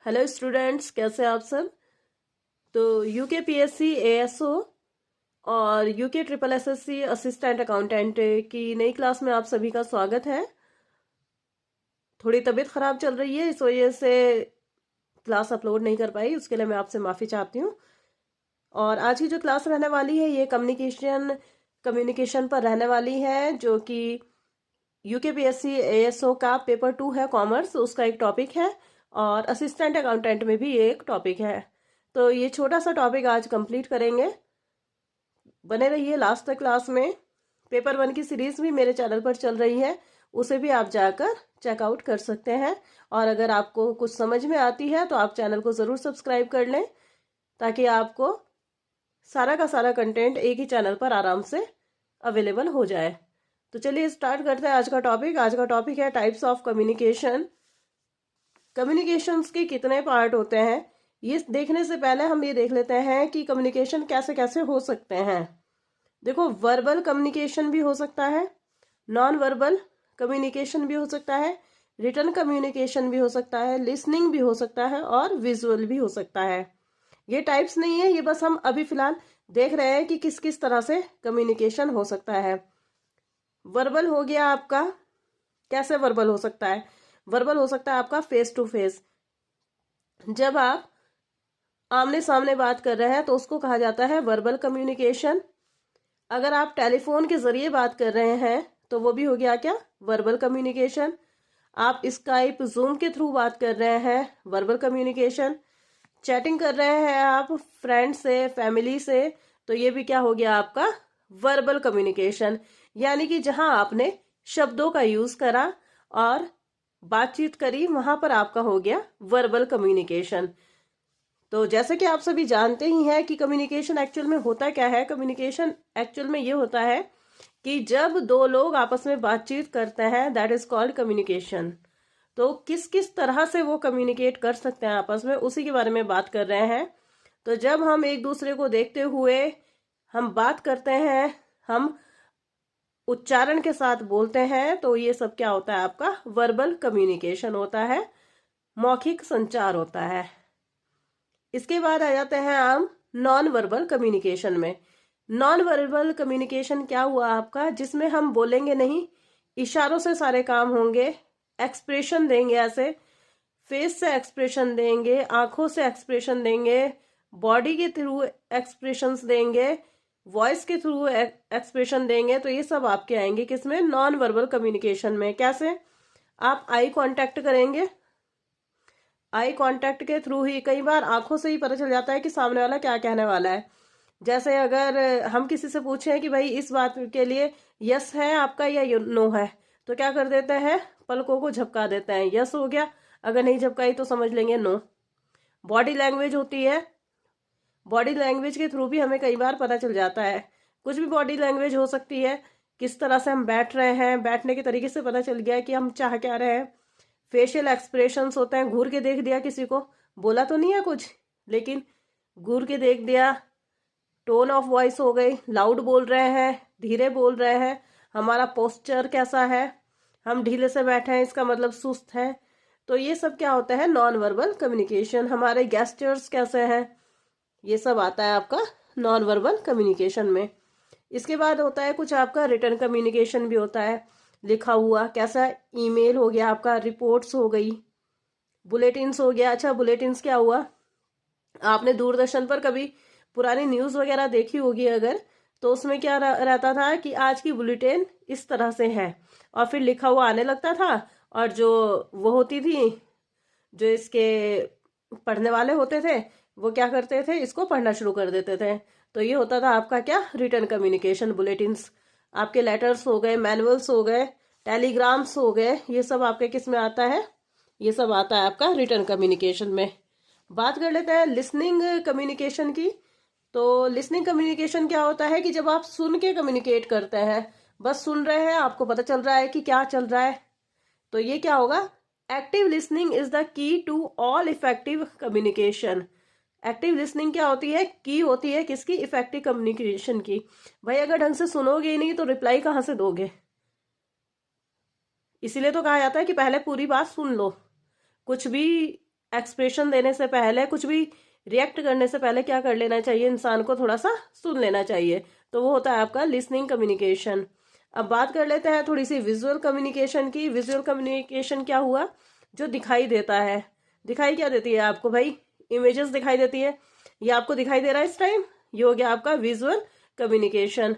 Hello students, कैसे आप सब। तो यूके पीएससी एएसओ और UK triple SSC assistant accountant की नई क्लास में आप सभी का स्वागत है। थोड़ी तबीयत खराब चल रही है, इस वजह से क्लास अपलोड नहीं कर पाई, उसके लिए मैं आपसे माफ़ी चाहती हूँ। और आज की जो क्लास रहने वाली है ये कम्युनिकेशन पर रहने वाली है, जो कि यूके पीएससी एएसओ का पेपर 2 है, कॉमर्स, उसका एक टॉपिक है। और असिस्टेंट अकाउंटेंट में भी एक टॉपिक है। तो ये छोटा सा टॉपिक आज कंप्लीट करेंगे। बने रहिए लास्ट तक क्लास में। पेपर 1 की सीरीज भी मेरे चैनल पर चल रही है, उसे भी आप जाकर चेकआउट कर सकते हैं। और अगर आपको कुछ समझ में आती है तो आप चैनल को ज़रूर सब्सक्राइब कर लें, ताकि आपको सारा का सारा कंटेंट एक ही चैनल पर आराम से अवेलेबल हो जाए। तो चलिए स्टार्ट करते हैं आज का टॉपिक। आज का टॉपिक है टाइप्स ऑफ कम्युनिकेशन। कम्युनिकेशंस के कितने पार्ट होते हैं, ये देखने से पहले हम ये देख लेते हैं कि कम्युनिकेशन कैसे कैसे हो सकते हैं। देखो, वर्बल कम्युनिकेशन भी हो सकता है, नॉन वर्बल कम्युनिकेशन भी हो सकता है, रिटन कम्युनिकेशन भी हो सकता है, लिसनिंग भी हो सकता है और विजुअल भी हो सकता है। ये टाइप्स नहीं है, ये बस हम अभी फिलहाल देख रहे हैं कि किस किस तरह से कम्युनिकेशन हो सकता है। वर्बल हो गया आपका, कैसे वर्बल हो सकता है? वर्बल हो सकता है आपका फेस टू फेस। जब आप आमने सामने बात कर रहे हैं तो उसको कहा जाता है वर्बल कम्युनिकेशन। अगर आप टेलीफोन के जरिए बात कर रहे हैं तो वो भी हो गया क्या? Verbal communication. आप स्काइप, जूम के थ्रू बात कर रहे हैं, वर्बल कम्युनिकेशन। चैटिंग कर रहे हैं आप फ्रेंड से, फैमिली से, तो ये भी क्या हो गया आपका? Verbal communication. यानी कि जहां आपने शब्दों का यूज करा और बातचीत करी, वहां पर आपका हो गया वर्बल कम्युनिकेशन। तो जैसे कि आप सभी जानते ही हैं कि कम्युनिकेशन एक्चुअल में होता क्या है। कम्युनिकेशन एक्चुअल में ये होता है कि जब दो लोग आपस में बातचीत करते हैं, दैट इज कॉल्ड कम्युनिकेशन। तो किस किस तरह से वो कम्युनिकेट कर सकते हैं आपस में, उसी के बारे में बात कर रहे हैं। तो जब हम एक दूसरे को देखते हुए हम बात करते हैं, हम उच्चारण के साथ बोलते हैं, तो ये सब क्या होता है? आपका वर्बल कम्युनिकेशन होता है, मौखिक संचार होता है। इसके बाद आ जाते हैं हम नॉन वर्बल कम्युनिकेशन में। नॉन वर्बल कम्युनिकेशन क्या हुआ आपका? जिसमें हम बोलेंगे नहीं, इशारों से सारे काम होंगे, एक्सप्रेशन देंगे, ऐसे फेस से एक्सप्रेशन देंगे, आंखों से एक्सप्रेशन देंगे, बॉडी के थ्रू एक्सप्रेशंस देंगे, वॉइस के थ्रू एक्सप्रेशन देंगे। तो ये सब आपके आएंगे किसमें? नॉन वर्बल कम्युनिकेशन में। कैसे? आप आई कांटेक्ट करेंगे, आई कांटेक्ट के थ्रू ही, कई बार आंखों से ही पता चल जाता है कि सामने वाला क्या कहने वाला है। जैसे अगर हम किसी से पूछें कि भाई इस बात के लिए यस है आपका या नो है, तो क्या कर देते हैं? पलकों को झपका देते हैं, यस हो गया, अगर नहीं झपकाई तो समझ लेंगे नो। बॉडी लैंग्वेज होती है, बॉडी लैंग्वेज के थ्रू भी हमें कई बार पता चल जाता है। कुछ भी बॉडी लैंग्वेज हो सकती है, किस तरह से हम बैठ रहे हैं, बैठने के तरीके से पता चल गया कि हम चाह क्या रहे हैं। फेशियल एक्सप्रेशंस होते हैं, घूर के देख दिया किसी को, बोला तो नहीं है कुछ, लेकिन घूर के देख दिया। टोन ऑफ वॉइस हो गई, लाउड बोल रहे हैं, धीरे बोल रहे हैं, हमारा पोस्चर कैसा है, हम ढीले से बैठे हैं इसका मतलब सुस्त है। तो ये सब क्या होता है? Non verbal communication. हमारे गेस्चर्स कैसे हैं, ये सब आता है आपका नॉन वर्बल कम्युनिकेशन में। इसके बाद होता है कुछ आपका रिटर्न कम्युनिकेशन भी होता है, लिखा हुआ। कैसा? ईमेल हो गया आपका, रिपोर्ट्स हो गई, बुलेटिन्स हो गया। अच्छा, बुलेटिन्स क्या हुआ? आपने दूरदर्शन पर कभी पुरानी न्यूज़ वगैरह देखी होगी अगर, तो उसमें क्या रहता था कि आज की बुलेटिन इस तरह से है, और फिर लिखा हुआ आने लगता था। और जो वो होती थी, जो इसके पढ़ने वाले होते थे, वो क्या करते थे? इसको पढ़ना शुरू कर देते थे। तो ये होता था आपका क्या? Return communication. बुलेटिन्स आपके लेटर्स हो गए, मैनुअल्स हो गए, टेलीग्राम्स हो गए, ये सब आपके किस में आता है? ये सब आता है आपका रिटर्न कम्युनिकेशन में। बात कर लेते हैं लिसनिंग कम्युनिकेशन की। तो लिसनिंग कम्युनिकेशन क्या होता है कि जब आप सुन के कम्युनिकेट करते हैं, बस सुन रहे हैं, आपको पता चल रहा है कि क्या चल रहा है, तो ये क्या होगा? Active listening is the key to all effective communication. Active listening क्या होती है? की होती है किसकी? इफेक्टिव कम्युनिकेशन की। भाई अगर ढंग से सुनोगे ही नहीं तो रिप्लाई कहाँ से दोगे? इसीलिए तो कहा जाता है कि पहले पूरी बात सुन लो। कुछ भी एक्सप्रेशन देने से पहले, कुछ भी रिएक्ट करने से पहले क्या कर लेना चाहिए, इंसान को थोड़ा सा सुन लेना चाहिए। तो वो होता है आपका लिसनिंग कम्युनिकेशन। अब बात कर लेते हैं थोड़ी सी विजुअल कम्युनिकेशन की। विजुअल कम्युनिकेशन क्या हुआ, जो दिखाई देता है। दिखाई क्या देती है आपको भाई, इमेजेस दिखाई देती है। ये आपको दिखाई दे रहा है इस टाइम, ये हो गया आपका visual communication.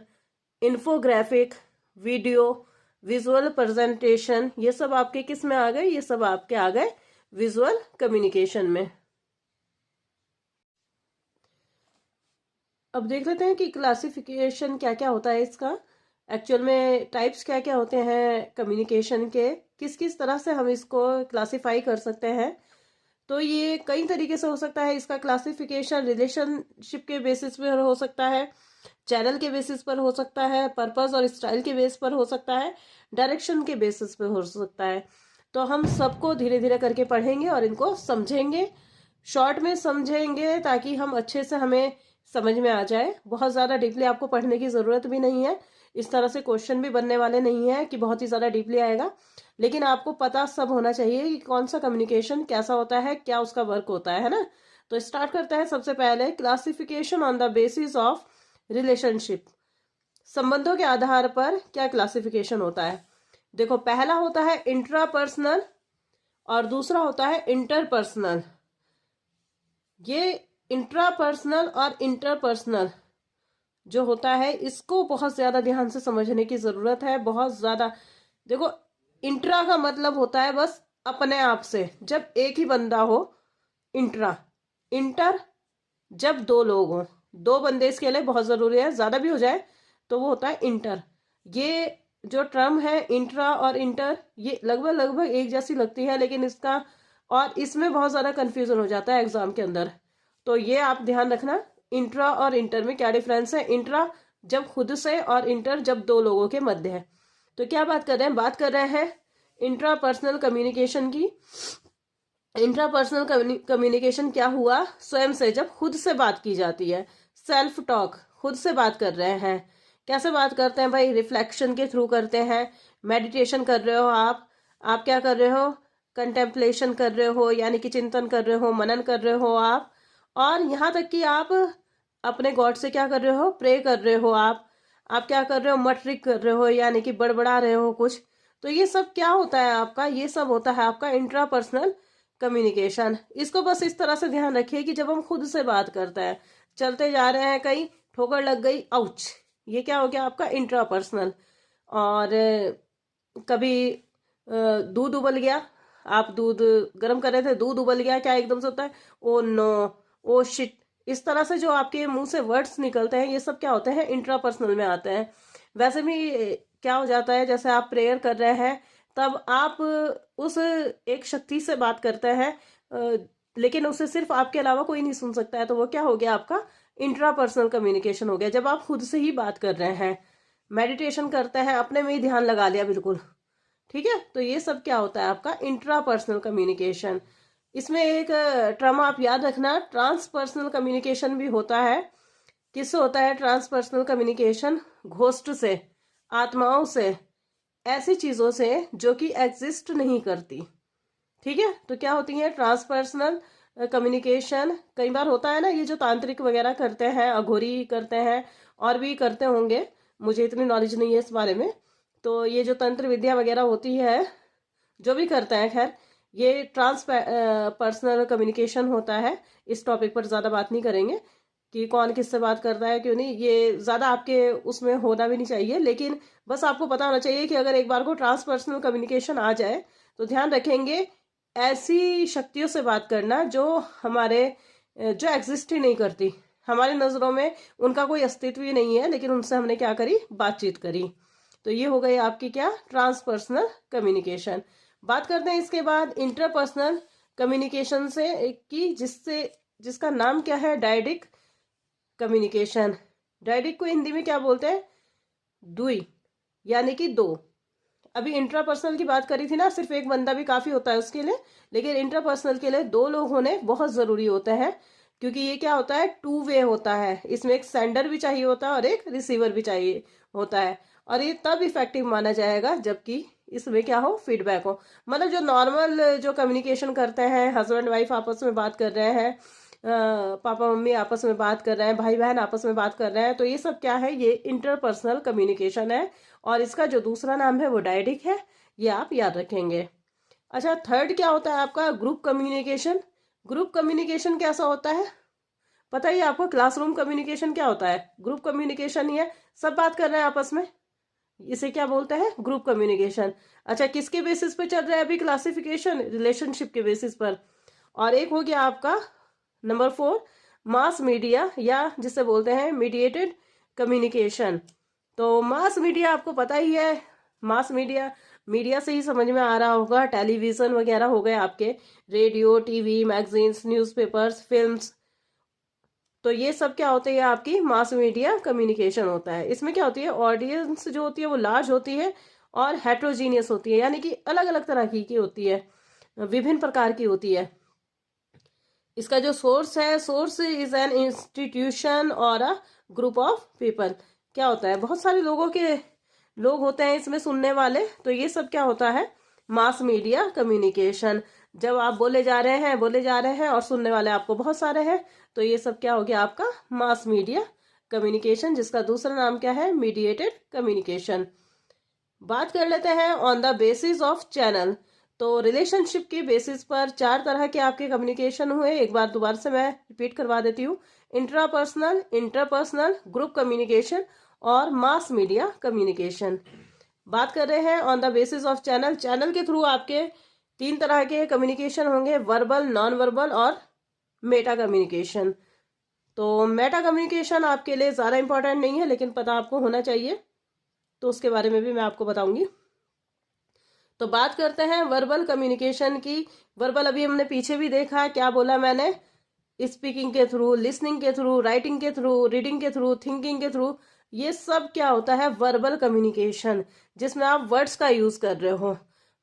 Infographic, video, visual presentation, ये सब आपके किस में आ गए, ये सब आपके आ गए विजुअल कम्युनिकेशन में। अब देख लेते हैं कि क्लासिफिकेशन क्या क्या होता है इसका, एक्चुअल में टाइप्स क्या क्या होते हैं कम्युनिकेशन के, किस किस तरह से हम इसको क्लासिफाई कर सकते हैं। तो ये कई तरीके से हो सकता है इसका क्लासिफिकेशन। रिलेशनशिप के बेसिस पर हो सकता है, चैनल के बेसिस पर हो सकता है, पर्पस और स्टाइल के बेस पर हो सकता है, डायरेक्शन के बेसिस पर हो सकता है। तो हम सबको धीरे धीरे करके पढ़ेंगे और इनको समझेंगे, शॉर्ट में समझेंगे, ताकि हम अच्छे से हमें समझ में आ जाए। बहुत ज़्यादा डीपली आपको पढ़ने की ज़रूरत भी नहीं है, इस तरह से क्वेश्चन भी बनने वाले नहीं है कि बहुत ही ज़्यादा डीपली आएगा। लेकिन आपको पता सब होना चाहिए कि कौन सा कम्युनिकेशन कैसा होता है, क्या उसका वर्क होता है ना। तो स्टार्ट करते हैं सबसे पहले, classification on the basis of relationship. संबंधों के आधार पर क्या क्लासिफिकेशन होता है। देखो, पहला होता है इंट्रापर्सनल और दूसरा होता है इंटरपर्सनल। ये इंट्रापर्सनल और इंटरपर्सनल जो होता है, इसको बहुत ज्यादा ध्यान से समझने की जरूरत है, बहुत ज्यादा। देखो, इंट्रा का मतलब होता है बस अपने आप से, जब एक ही बंदा हो, इंट्रा। इंटर, जब दो लोग हों, दो बंदे इसके लिए बहुत जरूरी है, ज्यादा भी हो जाए तो वो होता है इंटर। ये जो टर्म है इंट्रा और इंटर, ये लगभग लगभग एक जैसी लगती है, लेकिन इसका और इसमें बहुत ज्यादा कंफ्यूजन हो जाता है एग्जाम के अंदर। तो ये आप ध्यान रखना, इंट्रा और इंटर में क्या डिफरेंस है। इंट्रा जब खुद से, और इंटर जब दो लोगों के मध्य है। तो क्या बात कर रहे हैं, बात कर रहे हैं इंट्रा पर्सनल कम्युनिकेशन की। इंट्रापर्सनल कम्युनिकेशन क्या हुआ, स्वयं से, जब खुद से बात की जाती है, सेल्फ टॉक, खुद से बात कर रहे हैं। कैसे बात करते हैं भाई, रिफ्लेक्शन के थ्रू करते हैं। मेडिटेशन कर रहे हो आप क्या कर रहे हो, कंटेम्पलेशन कर रहे हो, यानी कि चिंतन कर रहे हो, मनन कर रहे हो आप। और यहाँ तक कि आप अपने गॉड से क्या कर रहे हो, प्रे कर रहे हो आप क्या कर रहे हो, मटरिक कर रहे हो, यानी कि बड़बड़ा रहे हो कुछ। तो ये सब क्या होता है आपका, ये सब होता है आपका इंट्रापर्सनल कम्युनिकेशन। इसको बस इस तरह से ध्यान रखिए कि जब हम खुद से बात करते हैं, चलते जा रहे हैं कहीं, ठोकर लग गई, आउच, ये क्या हो गया आपका इंट्रापर्सनल। और कभी दूध उबल गया, आप दूध गर्म कर रहे थे, दूध उबल गया, क्या एकदम से होता है, ओ नो, ओ शिट। इस तरह से जो आपके मुंह से वर्ड्स निकलते हैं, ये सब क्या होते हैं, इंट्रापर्सनल में आते हैं। वैसे भी क्या हो जाता है, जैसे आप प्रेयर कर रहे हैं, तब आप उस एक शक्ति से बात करते हैं, लेकिन उसे सिर्फ आपके अलावा कोई नहीं सुन सकता है। तो वो क्या हो गया आपका इंट्रापर्सनल कम्युनिकेशन हो गया, जब आप खुद से ही बात कर रहे हैं। मेडिटेशन करते हैं, अपने में ही ध्यान लगा लिया बिल्कुल, ठीक है। तो ये सब क्या होता है आपका इंट्रापर्सनल कम्युनिकेशन। इसमें एक टर्म आप याद रखना, ट्रांसपर्सनल कम्युनिकेशन भी होता है। किससे होता है ट्रांसपर्सनल कम्युनिकेशन, घोस्ट से, आत्माओं से, ऐसी चीजों से जो कि एग्जिस्ट नहीं करती, ठीक है। तो क्या होती है ट्रांसपर्सनल कम्युनिकेशन। कई बार होता है ना, ये जो तांत्रिक वगैरह करते हैं, अघोरी करते हैं, और भी करते होंगे, मुझे इतनी नॉलेज नहीं है इस बारे में। तो ये जो तंत्र विद्या वगैरह होती है, जो भी करते हैं, खैर ये पर्सनल कम्युनिकेशन होता है। इस टॉपिक पर ज़्यादा बात नहीं करेंगे कि कौन किससे बात कर रहा है क्यों नहीं, ये ज़्यादा आपके उसमें होना भी नहीं चाहिए। लेकिन बस आपको पता होना चाहिए कि अगर एक बार को ट्रांसपर्सनल कम्युनिकेशन आ जाए, तो ध्यान रखेंगे ऐसी शक्तियों से बात करना जो हमारे जो एग्जिस्ट ही नहीं करती, हमारी नज़रों में उनका कोई अस्तित्व ही नहीं है, लेकिन उनसे हमने क्या करी, बातचीत करी। तो ये हो गई आपकी क्या, ट्रांसपर्सनल कम्युनिकेशन। बात करते हैं इसके बाद इंटरपर्सनल कम्युनिकेशन से कि जिसका नाम क्या है, डायडिक कम्युनिकेशन। डायडिक को हिंदी में क्या बोलते हैं, दुई, यानी कि दो। अभी इंट्रापर्सनल की बात करी थी ना, सिर्फ एक बंदा भी काफी होता है उसके लिए, लेकिन इंटरपर्सनल के लिए दो लोग होने बहुत जरूरी होते हैं, क्योंकि ये क्या होता है, टू वे होता है। इसमें एक सेंडर भी चाहिए होता है और एक रिसीवर भी चाहिए होता है। और ये तब इफेक्टिव माना जाएगा जबकि इसमें क्या हो, फीडबैक हो। मतलब जो नॉर्मल जो कम्युनिकेशन करते हैं, हस्बैंड वाइफ आपस में बात कर रहे हैं, पापा मम्मी आपस में बात कर रहे हैं, भाई बहन आपस में बात कर रहे हैं, तो ये सब क्या है, ये इंटरपर्सनल कम्युनिकेशन है। और इसका जो दूसरा नाम है वो डायडिक है, ये आप याद रखेंगे। अच्छा, थर्ड क्या होता है आपका, ग्रुप कम्युनिकेशन। ग्रुप कम्युनिकेशन कैसा होता है पता ही आपको, क्लासरूम कम्युनिकेशन क्या होता है, ग्रुप कम्युनिकेशन ही है, सब बात कर रहे हैं आपस में, इसे क्या बोलते हैं, ग्रुप कम्युनिकेशन। अच्छा, किसके बेसिस पे चल रहा है अभी क्लासिफिकेशन, रिलेशनशिप के बेसिस पर। और एक हो गया आपका नंबर 4, मास मीडिया, या जिसे बोलते हैं मीडिएटेड कम्युनिकेशन। तो मास मीडिया आपको पता ही है, मास मीडिया, मीडिया से ही समझ में आ रहा होगा, टेलीविजन वगैरह हो गए आपके, radio, TV, magazines, newspapers, films. तो ये सब क्या होते हैं, आपकी मास मीडिया कम्युनिकेशन होता है। इसमें क्या होती है, ऑडियंस जो होती है वो लार्ज होती है और हेट्रोजीनियस होती है, यानी कि अलग अलग तरह की होती है, विभिन्न प्रकार की होती है। इसका जो सोर्स है, सोर्स इज एन इंस्टीट्यूशन और अ ग्रुप ऑफ पीपल। क्या होता है, बहुत सारे लोग होते हैं इसमें सुनने वाले, तो ये सब क्या होता है, मास मीडिया कम्युनिकेशन। जब आप बोले जा रहे हैं और सुनने वाले आपको बहुत सारे हैं, तो ये सब क्या हो गया आपका, मास मीडिया कम्युनिकेशन, जिसका दूसरा नाम क्या है, मीडिएटेड कम्युनिकेशन। बात कर लेते हैं on the basis of channel. तो रिलेशनशिप के बेसिस पर 4 तरह के आपके कम्युनिकेशन हुए, एक बार दोबारा से मैं रिपीट करवा देती हूँ। इंट्रापर्सनल, इंटरपर्सनल, ग्रुप कम्युनिकेशन और मास मीडिया कम्युनिकेशन। बात कर रहे हैं on the basis of channel. Channel के थ्रू आपके 3 तरह के कम्युनिकेशन होंगे, वर्बल, नॉन वर्बल और मेटा कम्युनिकेशन। तो मेटा कम्युनिकेशन आपके लिए ज़्यादा इंपॉर्टेंट नहीं है, लेकिन पता आपको होना चाहिए, तो उसके बारे में भी मैं आपको बताऊंगी। तो बात करते हैं वर्बल कम्युनिकेशन की। वर्बल अभी हमने पीछे भी देखा, क्या बोला मैंने, स्पीकिंग के थ्रू, लिसनिंग के थ्रू, राइटिंग के थ्रू, रीडिंग के थ्रू, थिंकिंग के थ्रू, ये सब क्या होता है, वर्बल कम्युनिकेशन, जिसमें आप वर्ड्स का यूज कर रहे हो,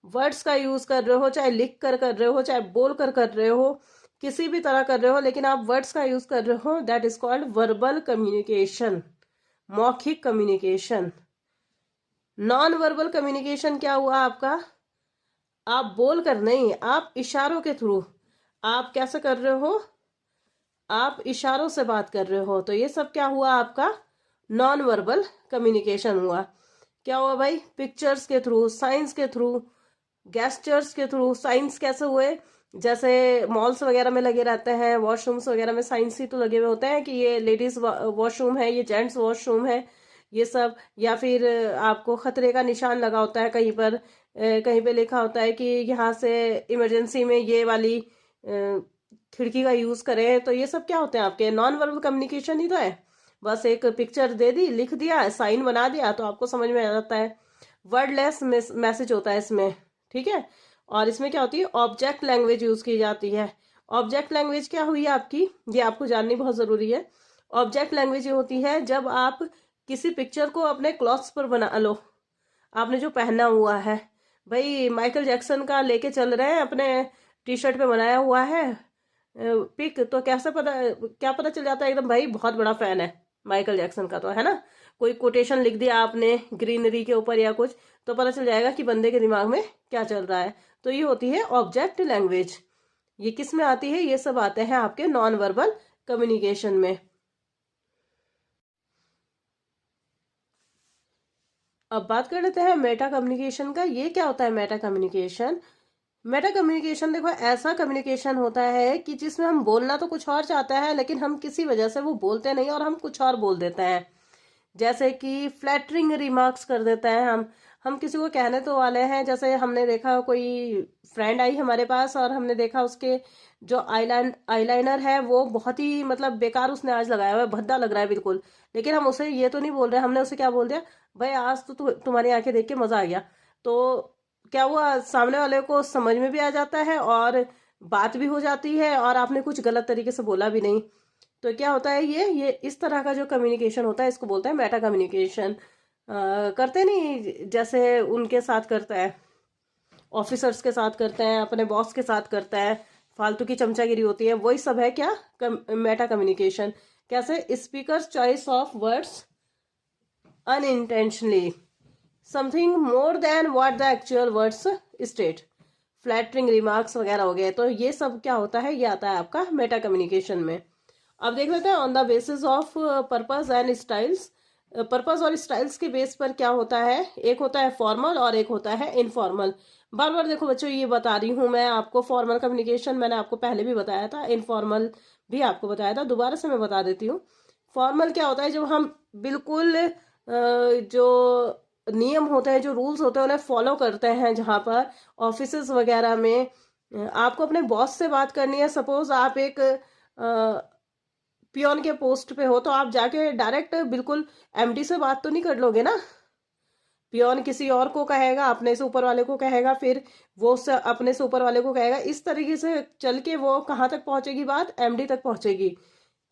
वर्ड्स का यूज कर रहे हो, चाहे लिख कर रहे हो, चाहे बोल कर रहे हो, किसी भी तरह कर रहे हो, लेकिन आप वर्ड्स का यूज कर रहे हो, that is called verbal communication, मौखिक कम्युनिकेशन। नॉन वर्बल कम्युनिकेशन क्या हुआ आपका, आप बोल कर नहीं, आप इशारों के थ्रू, आप कैसे कर रहे हो, आप इशारों से बात कर रहे हो, तो ये सब क्या हुआ आपका, नॉन वर्बल कम्युनिकेशन हुआ। क्या हुआ भाई, पिक्चर्स के थ्रू, साइंस के थ्रू, गेस्चर्स के थ्रू। साइंस कैसे हुए, जैसे मॉल्स वगैरह में लगे रहते हैं, वॉशरूम्स वगैरह में साइंस ही तो लगे हुए होते हैं कि ये लेडीज वॉशरूम है, ये जेंट्स वॉशरूम है, ये सब। या फिर आपको खतरे का निशान लगा होता है कहीं पर, कहीं पे लिखा होता है कि यहाँ से इमरजेंसी में ये वाली खिड़की का यूज करें, तो ये सब क्या होते हैं, आपके नॉन वर्बल कम्युनिकेशन ही तो है। बस एक पिक्चर दे दी, लिख दिया, साइन बना दिया, तो आपको समझ में आ जाता है। वर्डलेस मैसेज होता है इसमें, ठीक है। और इसमें क्या होती है, ऑब्जेक्ट लैंग्वेज यूज की जाती है। ऑब्जेक्ट लैंग्वेज क्या हुई आपकी, ये आपको जाननी बहुत जरूरी है। ऑब्जेक्ट लैंग्वेज ये होती है जब आप किसी पिक्चर को अपने क्लॉथ्स पर बना लो, आपने जो पहना हुआ है, भाई माइकल जैक्सन का लेके चल रहे हैं, अपने टी शर्ट पे बनाया हुआ है पिक, तो कैसे पता, क्या पता चल जाता है एकदम, भाई बहुत बड़ा फैन है माइकल जैक्सन का, तो है ना। कोई कोटेशन लिख दिया आपने ग्रीनरी के ऊपर या कुछ, तो पता चल जाएगा कि बंदे के दिमाग में क्या चल रहा है। तो ये होती है ऑब्जेक्ट लैंग्वेज। ये किस में आती है, ये सब आते हैं आपके नॉन वर्बल कम्युनिकेशन में। अब बात कर लेते हैं मेटा कम्युनिकेशन का। ये क्या होता है मेटा कम्युनिकेशन, मेटा कम्युनिकेशन देखो ऐसा कम्युनिकेशन होता है कि जिसमें हम बोलना तो कुछ और चाहता है, लेकिन हम किसी वजह से वो बोलते नहीं और हम कुछ और बोल देते हैं। जैसे कि फ्लैटरिंग रिमार्क्स कर देते हैं हम किसी को कहने तो वाले हैं, जैसे हमने देखा कोई फ्रेंड आई हमारे पास और हमने देखा उसके जो आईलाइनर है वो बहुत ही मतलब बेकार उसने आज लगाया हुआ है, भद्दा लग रहा है बिल्कुल। लेकिन हम उसे ये तो नहीं बोल रहे, हमने उसे क्या बोल दिया, भाई आज तो तुम्हारी आंखें देख के मजा आ गया। तो क्या हुआ, सामने वाले को समझ में भी आ जाता है और बात भी हो जाती है और आपने कुछ गलत तरीके से बोला भी नहीं। तो क्या होता है, ये इस तरह का जो कम्युनिकेशन होता है इसको बोलते हैं मेटा कम्युनिकेशन। करते नहीं, जैसे उनके साथ करता है, ऑफिसर्स के साथ करते हैं, अपने बॉस के साथ करता है, फालतू की चमचागिरी होती है, वही सब है क्या, मेटा कम्युनिकेशन। कैसे, speaker choice of words unintentionally, something more than what the actual words state, flattering remarks वगैरह हो गए। तो ये सब क्या होता है, ये आता है आपका मेटा कम्युनिकेशन में। अब देख लेते हैं on the basis of purpose and styles. Purpose और स्टाइल्स के बेस पर क्या होता है, एक होता है फॉर्मल और एक होता है इनफॉर्मल। बार बार देखो बच्चों ये बता रही हूँ मैं आपको, फॉर्मल कम्युनिकेशन मैंने आपको पहले भी बताया था, इनफॉर्मल भी आपको बताया था, दोबारा से मैं बता देती हूँ। फॉर्मल क्या होता है, जब हम बिल्कुल जो नियम होते हैं, जो रूल्स होते हैं उन्हें फॉलो करते हैं। जहाँ पर ऑफिसेस वगैरह में आपको अपने बॉस से बात करनी है, सपोज आप एक पियोन के पोस्ट पे हो, तो आप जाके डायरेक्ट बिल्कुल एमडी से बात तो नहीं कर लोगे ना। पियोन किसी और को कहेगा, अपने से ऊपर वाले को कहेगा, फिर वो अपने से ऊपर वाले को कहेगा, इस तरीके से चल के वो कहाँ तक पहुंचेगी, बात एमडी तक पहुंचेगी।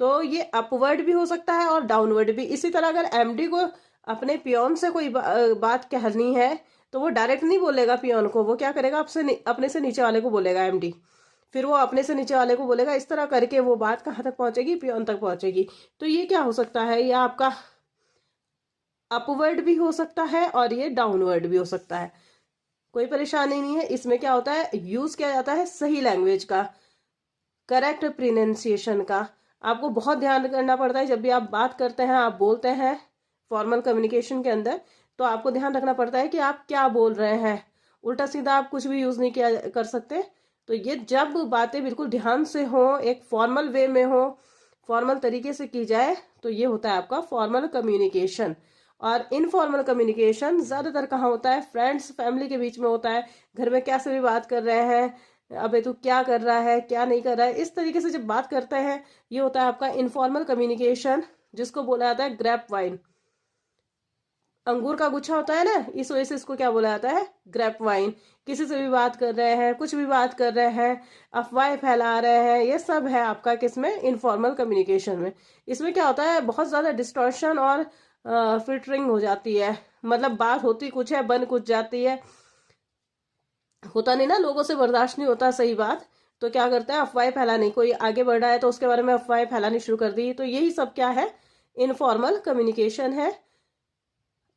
तो ये अपवर्ड भी हो सकता है और डाउनवर्ड भी। इसी तरह अगर एमडी को अपने पियोन से कोई बात कहनी है तो वो डायरेक्ट नहीं बोलेगा पियोन को, वो क्या करेगा, अपने से नीचे वाले को बोलेगा एमडी, फिर वो अपने से नीचे वाले को बोलेगा, इस तरह करके वो बात कहाँ तक पहुंचेगी, पियोन तक पहुंचेगी। तो ये क्या हो सकता है, ये आपका अपवर्ड भी हो सकता है और ये डाउनवर्ड भी हो सकता है, कोई परेशानी नहीं है। इसमें क्या होता है, यूज किया जाता है सही लैंग्वेज का, करेक्ट प्रोनाउंसिएशन का। आपको बहुत ध्यान करना पड़ता है जब भी आप बात करते हैं, आप बोलते हैं फॉर्मल कम्युनिकेशन के अंदर, तो आपको ध्यान रखना पड़ता है कि आप क्या बोल रहे हैं। उल्टा सीधा आप कुछ भी यूज नहीं किया कर सकते। तो ये जब बातें बिल्कुल ध्यान से हो, एक फॉर्मल वे में हो, फॉर्मल तरीके से की जाए, तो ये होता है आपका फॉर्मल कम्युनिकेशन। और इनफॉर्मल कम्युनिकेशन ज्यादातर कहाँ होता है, फ्रेंड्स फैमिली के बीच में होता है। घर में कैसे भी बात कर रहे हैं, अबे तू क्या कर रहा है, क्या नहीं कर रहा है, इस तरीके से जब बात करते हैं, ये होता है आपका इनफॉर्मल कम्युनिकेशन, जिसको बोला जाता है ग्रेप वाइन। अंगूर का गुच्छा होता है ना, इस वजह से इसको क्या बोला जाता है, ग्रेप वाइन। किसी से भी बात कर रहे हैं, कुछ भी बात कर रहे हैं, अफवाहें फैला रहे हैं, ये सब है आपका किसमें, इनफॉर्मल कम्युनिकेशन में। इसमें क्या होता है, बहुत ज्यादा डिस्टॉर्शन और फिल्टरिंग हो जाती है, मतलब बात होती कुछ है, बन कुछ जाती है, होता नहीं ना, लोगों से बर्दाश्त नहीं होता सही बात, तो क्या करता है, अफवाहें फैलानी। कोई आगे बढ़ रहा है तो उसके बारे में अफवाहें फैलानी शुरू कर दी। तो यही सब क्या है, इनफॉर्मल कम्युनिकेशन है।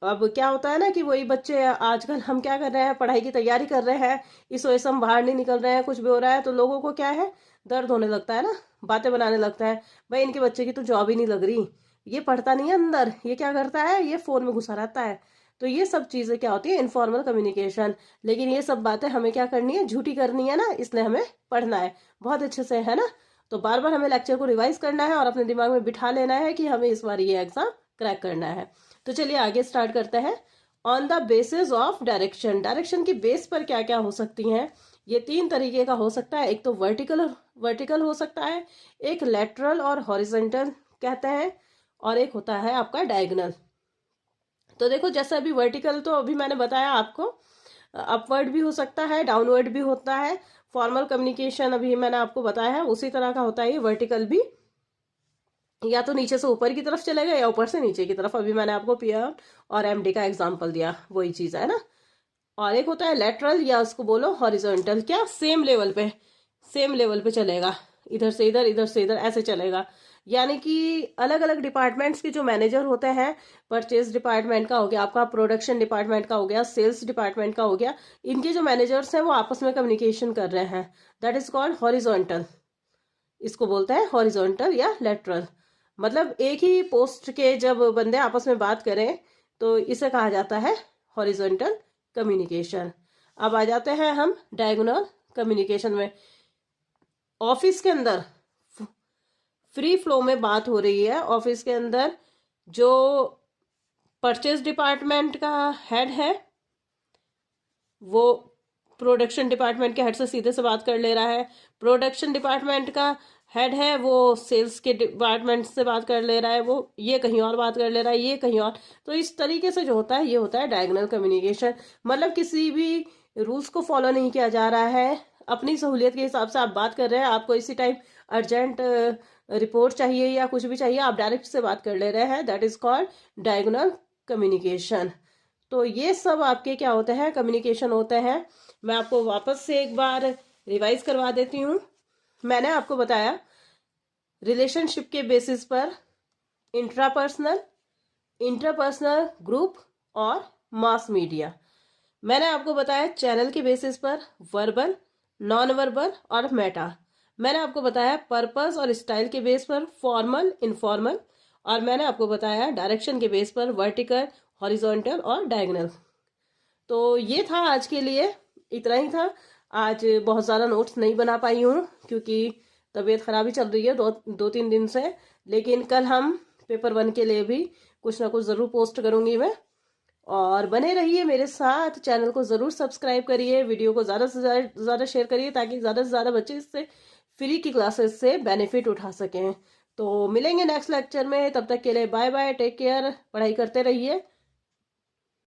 अब क्या होता है ना कि वही बच्चे आजकल हम क्या कर रहे हैं, पढ़ाई की तैयारी कर रहे हैं, इस वजह से हम बाहर नहीं निकल रहे हैं, कुछ भी हो रहा है तो लोगों को क्या है, दर्द होने लगता है ना, बातें बनाने लगता है, भाई इनके बच्चे की तो जॉब ही नहीं लग रही, ये पढ़ता नहीं है अंदर, ये क्या करता है, ये फोन में घुसा रहता है। तो ये सब चीजें क्या होती है, इनफॉर्मल कम्युनिकेशन। लेकिन ये सब बातें हमें क्या करनी है, झूठी करनी है ना, इसलिए हमें पढ़ना है बहुत अच्छे से, है ना। तो बार बार हमें लेक्चर को रिवाइज करना है और अपने दिमाग में बिठा लेना है कि हमें इस बार ये एग्जाम क्रैक करना है। तो चलिए आगे स्टार्ट करते हैं। On the basis of direction, direction की बेस पर क्या क्या हो सकती हैं, ये तीन तरीके का हो सकता है। एक तो वर्टिकल वर्टिकल हो सकता है, एक लेटरल और हॉरिजॉन्टल कहते हैं, और एक होता है आपका डायगोनल। तो देखो जैसे अभी वर्टिकल तो अभी मैंने बताया आपको, अपवर्ड भी हो सकता है, डाउनवर्ड भी होता है। फॉर्मल कम्युनिकेशन अभी मैंने आपको बताया है, उसी तरह का होता है ये वर्टिकल भी, या तो नीचे से ऊपर की तरफ चलेगा या ऊपर से नीचे की तरफ। अभी मैंने आपको पीआर और एमडी का एग्जांपल दिया, वही चीज है ना। और एक होता है लेटरल, या उसको बोलो हॉरिजॉन्टल, क्या सेम लेवल पे, सेम लेवल पे चलेगा, इधर से इधर, इधर से इधर, ऐसे चलेगा। यानी कि अलग अलग डिपार्टमेंट्स के जो मैनेजर होते हैं, परचेज डिपार्टमेंट का हो गया आपका, प्रोडक्शन डिपार्टमेंट का हो गया, सेल्स डिपार्टमेंट का हो गया, इनके जो मैनेजर्स हैं वो आपस में कम्युनिकेशन कर रहे हैं, दैट इज कॉल्ड हॉरिजॉन्टल। इसको बोलते हैं हॉरिजॉन्टल या लेटरल। मतलब एक ही पोस्ट के जब बंदे आपस में बात करें तो इसे कहा जाता है हॉरिजॉन्टल कम्युनिकेशन। अब आ जाते हैं हम डायगोनल कम्युनिकेशन में। ऑफिस के अंदर फ्री फ्लो में बात हो रही है, ऑफिस के अंदर जो परचेज डिपार्टमेंट का हेड है वो प्रोडक्शन डिपार्टमेंट के हेड से सीधे से बात कर ले रहा है, प्रोडक्शन डिपार्टमेंट का हेड है वो सेल्स के डिपार्टमेंट से बात कर ले रहा है, वो ये कहीं और बात कर ले रहा है, ये कहीं और। तो इस तरीके से जो होता है ये होता है डायगोनल कम्युनिकेशन। मतलब किसी भी रूल्स को फॉलो नहीं किया जा रहा है, अपनी सहूलियत के हिसाब से आप बात कर रहे हैं, आपको इसी टाइम अर्जेंट रिपोर्ट चाहिए या कुछ भी चाहिए, आप डायरेक्ट से बात कर ले रहे हैं, that is called diagonal communication. तो ये सब आपके क्या होते हैं, कम्युनिकेशन होते हैं। मैं आपको वापस से एक बार रिवाइज करवा देती हूँ। मैंने आपको बताया रिलेशनशिप के बेसिस पर इंट्रापर्सनल, इंटरपर्सनल, ग्रुप और मास मीडिया। मैंने आपको बताया चैनल के बेसिस पर वर्बल, नॉन वर्बल और मेटा। मैंने आपको बताया पर्पस और स्टाइल के बेस पर फॉर्मल, इनफॉर्मल, और मैंने आपको बताया डायरेक्शन के बेस पर वर्टिकल, हॉरिजॉन्टल और डायगोनल। तो ये था आज के लिए, इतना ही था। आज बहुत ज़्यादा नोट्स नहीं बना पाई हूँ क्योंकि तबीयत खराब ही चल रही है दो तीन दिन से। लेकिन कल हम पेपर 1 के लिए भी कुछ ना कुछ ज़रूर पोस्ट करूँगी मैं। और बने रहिए मेरे साथ, चैनल को ज़रूर सब्सक्राइब करिए, वीडियो को ज़्यादा से ज़्यादा शेयर करिए ताकि ज़्यादा से ज़्यादा बच्चे इससे फ्री की क्लासेस से बेनिफिट उठा सकें। तो मिलेंगे नेक्स्ट लेक्चर में, तब तक के लिए बाय बाय, टेक केयर, पढ़ाई करते रहिए।